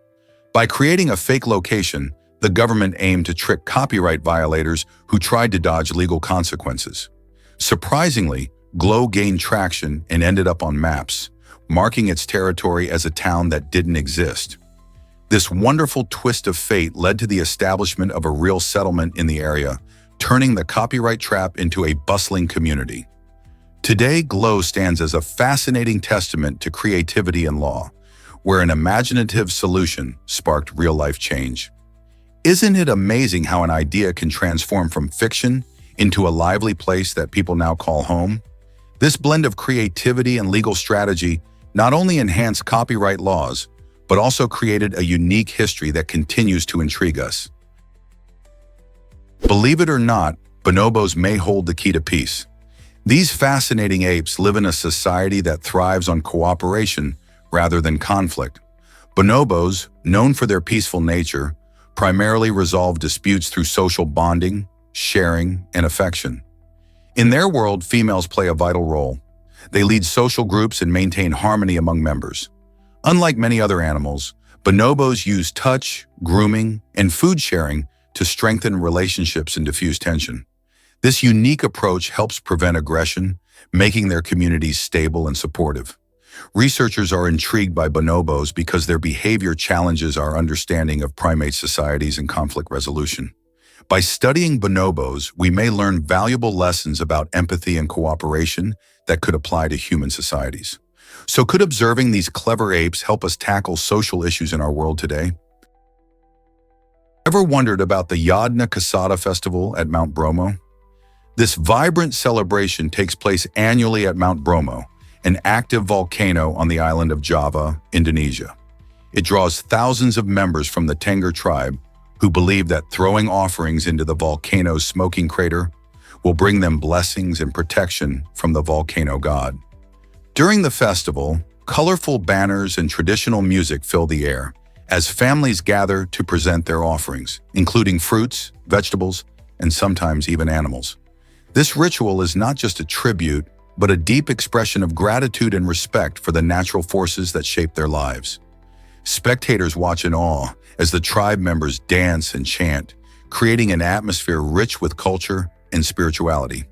By creating a fake location, the government aimed to trick copyright violators who tried to dodge legal consequences. Surprisingly, Glow gained traction and ended up on maps, marking its territory as a town that didn't exist. This wonderful twist of fate led to the establishment of a real settlement in the area, turning the copyright trap into a bustling community. Today, Glow stands as a fascinating testament to creativity and law, where an imaginative solution sparked real-life change. Isn't it amazing how an idea can transform from fiction into a lively place that people now call home? This blend of creativity and legal strategy not only enhanced copyright laws, but also created a unique history that continues to intrigue us. Believe it or not, bonobos may hold the key to peace. These fascinating apes live in a society that thrives on cooperation rather than conflict. Bonobos, known for their peaceful nature, primarily resolve disputes through social bonding, sharing, and affection. In their world, females play a vital role. They lead social groups and maintain harmony among members. Unlike many other animals, bonobos use touch, grooming, and food sharing to strengthen relationships and diffuse tension. This unique approach helps prevent aggression, making their communities stable and supportive. Researchers are intrigued by bonobos because their behavior challenges our understanding of primate societies and conflict resolution. By studying bonobos, we may learn valuable lessons about empathy and cooperation that could apply to human societies. So could observing these clever apes help us tackle social issues in our world today? Ever wondered about the Yadna Casada Festival at Mount Bromo? This vibrant celebration takes place annually at Mount Bromo, an active volcano on the island of Java, Indonesia. It draws thousands of members from the Tengger tribe who believe that throwing offerings into the volcano's smoking crater will bring them blessings and protection from the volcano god. During the festival, colorful banners and traditional music fill the air as families gather to present their offerings, including fruits, vegetables, and sometimes even animals. This ritual is not just a tribute, but a deep expression of gratitude and respect for the natural forces that shape their lives. Spectators watch in awe as the tribe members dance and chant, creating an atmosphere rich with culture and spirituality.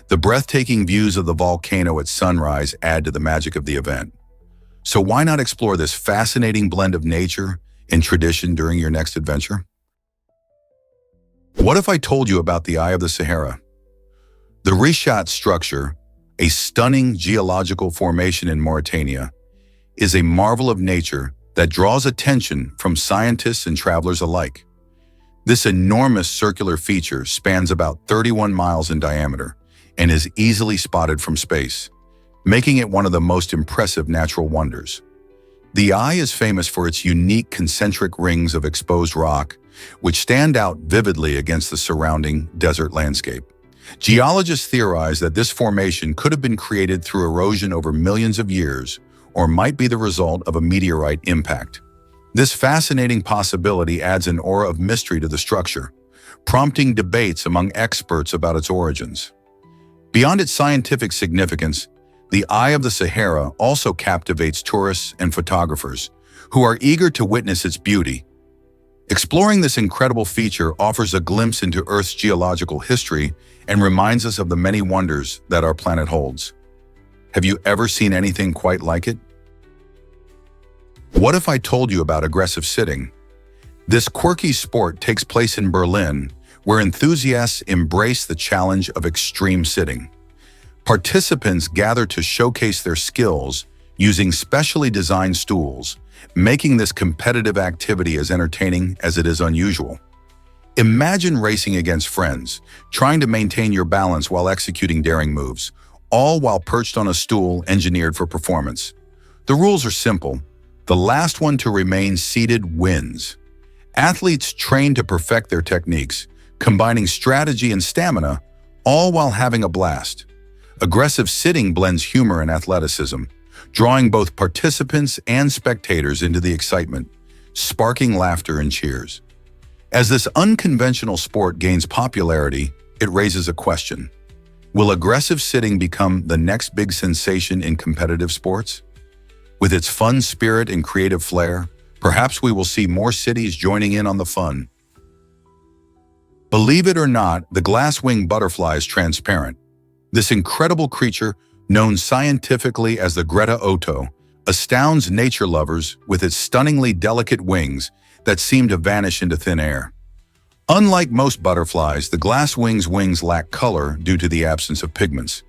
The breathtaking views of the volcano at sunrise add to the magic of the event. So why not explore this fascinating blend of nature and tradition during your next adventure? What if I told you about the Eye of the Sahara? The Richat structure, a stunning geological formation in Mauritania, is a marvel of nature that draws attention from scientists and travelers alike. This enormous circular feature spans about 31 miles in diameter and is easily spotted from space, making it one of the most impressive natural wonders. The Eye is famous for its unique concentric rings of exposed rock, which stand out vividly against the surrounding desert landscape. Geologists theorize that this formation could have been created through erosion over millions of years, or might be the result of a meteorite impact. This fascinating possibility adds an aura of mystery to the structure, prompting debates among experts about its origins. Beyond its scientific significance, the Eye of the Sahara also captivates tourists and photographers who are eager to witness its beauty. Exploring this incredible feature offers a glimpse into Earth's geological history and reminds us of the many wonders that our planet holds. Have you ever seen anything quite like it? What if I told you about aggressive sitting? This quirky sport takes place in Berlin, where enthusiasts embrace the challenge of extreme sitting. Participants gather to showcase their skills using specially designed stools, making this competitive activity as entertaining as it is unusual. Imagine racing against friends, trying to maintain your balance while executing daring moves, all while perched on a stool engineered for performance. The rules are simple. The last one to remain seated wins. Athletes train to perfect their techniques, combining strategy and stamina, all while having a blast. Aggressive sitting blends humor and athleticism, drawing both participants and spectators into the excitement, sparking laughter and cheers. As this unconventional sport gains popularity, it raises a question. Will aggressive sitting become the next big sensation in competitive sports? With its fun spirit and creative flair, perhaps we will see more cities joining in on the fun. Believe it or not, the glass-winged butterfly is transparent. This incredible creature, known scientifically as the Greta Otto, astounds nature lovers with its stunningly delicate wings that seem to vanish into thin air. Unlike most butterflies, the glasswing's wings lack color due to the absence of pigments.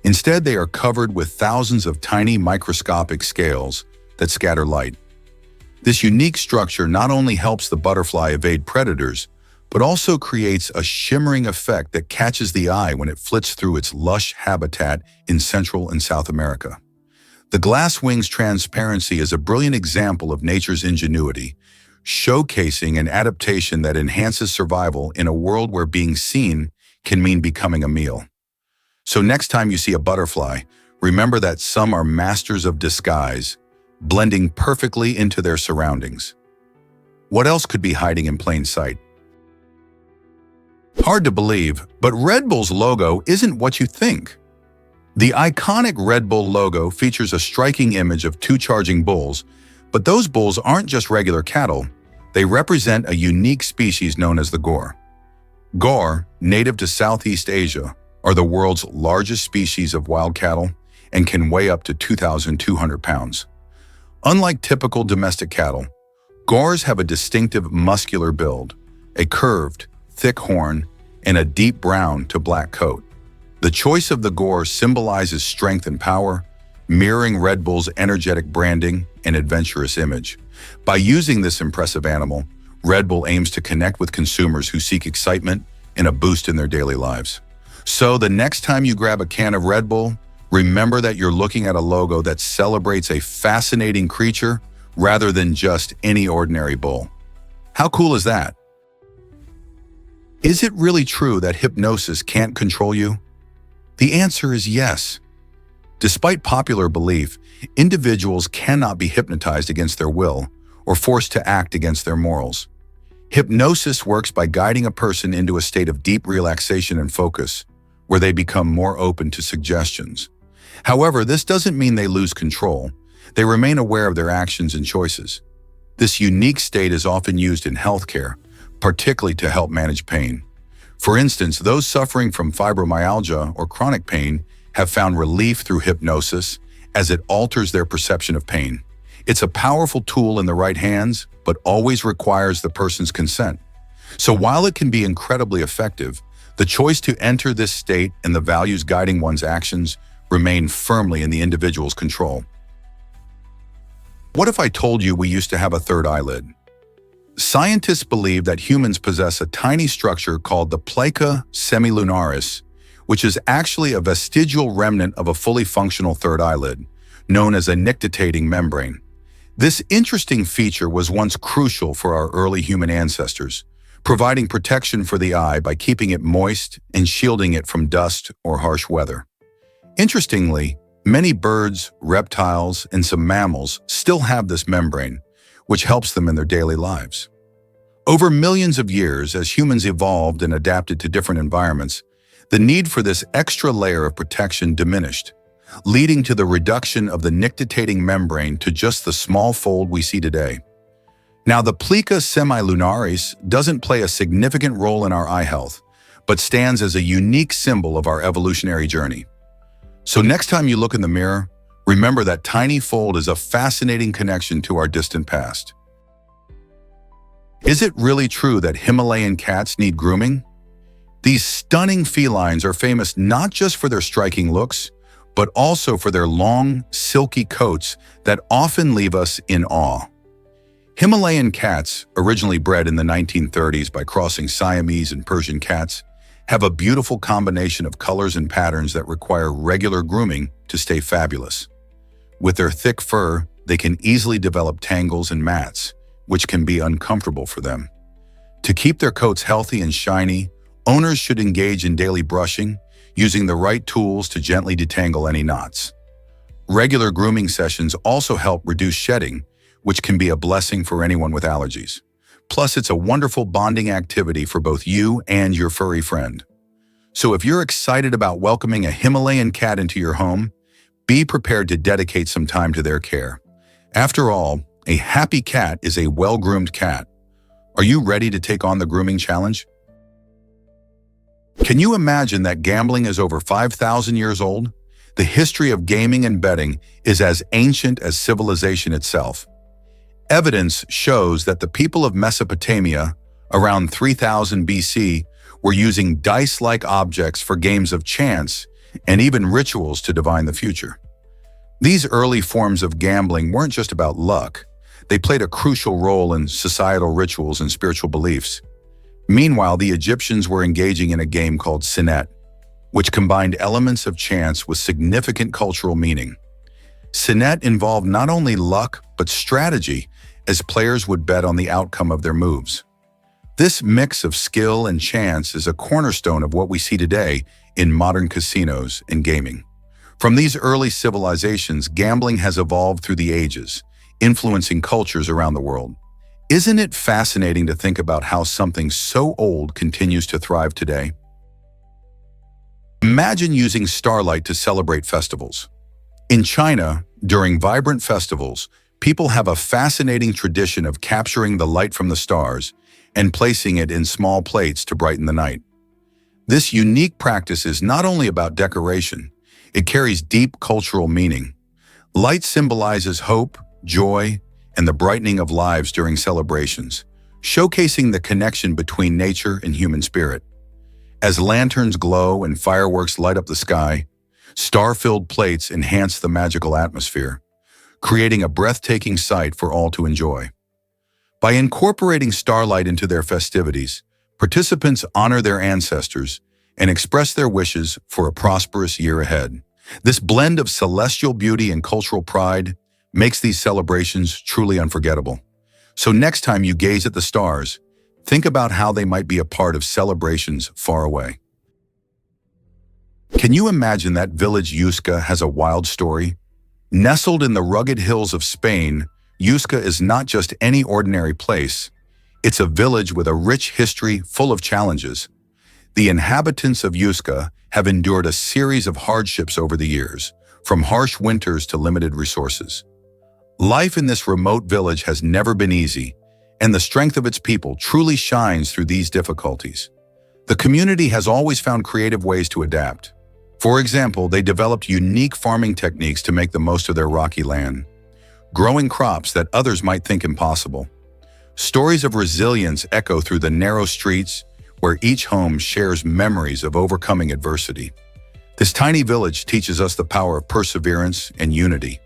Instead, they are covered with thousands of tiny microscopic scales that scatter light. This unique structure not only helps the butterfly evade predators, but also creates a shimmering effect that catches the eye when it flits through its lush habitat in Central and South America. The glasswing's transparency is a brilliant example of nature's ingenuity, showcasing an adaptation that enhances survival in a world where being seen can mean becoming a meal. So next time you see a butterfly, remember that some are masters of disguise, blending perfectly into their surroundings. What else could be hiding in plain sight? Hard to believe, but Red Bull's logo isn't what you think. The iconic Red Bull logo features a striking image of two charging bulls, but those bulls aren't just regular cattle. They represent a unique species known as the gaur. Gaur, native to Southeast Asia, are the world's largest species of wild cattle and can weigh up to 2,200 pounds. Unlike typical domestic cattle, gaurs have a distinctive muscular build, a curved, thick horn, and a deep brown to black coat. The choice of the gaur symbolizes strength and power, mirroring Red Bull's energetic branding and adventurous image. By using this impressive animal, Red Bull aims to connect with consumers who seek excitement and a boost in their daily lives. So the next time you grab a can of Red Bull, remember that you're looking at a logo that celebrates a fascinating creature rather than just any ordinary bull. How cool is that? Is it really true that hypnosis can't control you? The answer is yes. Despite popular belief, individuals cannot be hypnotized against their will or forced to act against their morals. Hypnosis works by guiding a person into a state of deep relaxation and focus, where they become more open to suggestions. However, this doesn't mean they lose control. They remain aware of their actions and choices. This unique state is often used in healthcare, particularly to help manage pain. For instance, those suffering from fibromyalgia or chronic pain have found relief through hypnosis as it alters their perception of pain. It's a powerful tool in the right hands, but always requires the person's consent. So while it can be incredibly effective, the choice to enter this state and the values guiding one's actions remain firmly in the individual's control. What if I told you we used to have a third eyelid? Scientists believe that humans possess a tiny structure called the plica semilunaris, which is actually a vestigial remnant of a fully functional third eyelid, known as a nictitating membrane. This interesting feature was once crucial for our early human ancestors, providing protection for the eye by keeping it moist and shielding it from dust or harsh weather. Interestingly, many birds, reptiles, and some mammals still have this membrane, which helps them in their daily lives. Over millions of years, as humans evolved and adapted to different environments, the need for this extra layer of protection diminished, leading to the reduction of the nictitating membrane to just the small fold we see today. Now, the plica semilunaris doesn't play a significant role in our eye health, but stands as a unique symbol of our evolutionary journey. So next time you look in the mirror, remember that tiny fold is a fascinating connection to our distant past. Is it really true that Himalayan cats need grooming? These stunning felines are famous not just for their striking looks, but also for their long, silky coats that often leave us in awe. Himalayan cats, originally bred in the 1930s by crossing Siamese and Persian cats, have a beautiful combination of colors and patterns that require regular grooming to stay fabulous. With their thick fur, they can easily develop tangles and mats, which can be uncomfortable for them. To keep their coats healthy and shiny, owners should engage in daily brushing, using the right tools to gently detangle any knots. Regular grooming sessions also help reduce shedding, which can be a blessing for anyone with allergies. Plus, it's a wonderful bonding activity for both you and your furry friend. So if you're excited about welcoming a Himalayan cat into your home, be prepared to dedicate some time to their care. After all, a happy cat is a well-groomed cat. Are you ready to take on the grooming challenge? Can you imagine that gambling is over 5,000 years old? The history of gaming and betting is as ancient as civilization itself. Evidence shows that the people of Mesopotamia, around 3000 BC, were using dice-like objects for games of chance and even rituals to divine the future. These early forms of gambling weren't just about luck. They played a crucial role in societal rituals and spiritual beliefs. Meanwhile, the Egyptians were engaging in a game called Senet, which combined elements of chance with significant cultural meaning. Senet involved not only luck, but strategy, as players would bet on the outcome of their moves. This mix of skill and chance is a cornerstone of what we see today in modern casinos and gaming. From these early civilizations, gambling has evolved through the ages, influencing cultures around the world. Isn't it fascinating to think about how something so old continues to thrive today? Imagine using starlight to celebrate festivals. In China, during vibrant festivals, people have a fascinating tradition of capturing the light from the stars and placing it in small plates to brighten the night. This unique practice is not only about decoration, it carries deep cultural meaning. Light symbolizes hope, joy, and the brightening of lives during celebrations, showcasing the connection between nature and human spirit. As lanterns glow and fireworks light up the sky, star-filled plates enhance the magical atmosphere, creating a breathtaking sight for all to enjoy. By incorporating starlight into their festivities, participants honor their ancestors and express their wishes for a prosperous year ahead. This blend of celestial beauty and cultural pride makes these celebrations truly unforgettable. So next time you gaze at the stars, think about how they might be a part of celebrations far away. Can you imagine that village Yuska has a wild story? Nestled in the rugged hills of Spain, Yuska is not just any ordinary place. It's a village with a rich history full of challenges. The inhabitants of Yuska have endured a series of hardships over the years, from harsh winters to limited resources. Life in this remote village has never been easy, and the strength of its people truly shines through these difficulties. The community has always found creative ways to adapt. For example, they developed unique farming techniques to make the most of their rocky land, growing crops that others might think impossible. Stories of resilience echo through the narrow streets, where each home shares memories of overcoming adversity. This tiny village teaches us the power of perseverance and unity.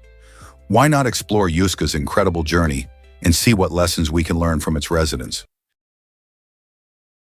Why not explore Yuska's incredible journey and see what lessons we can learn from its residents?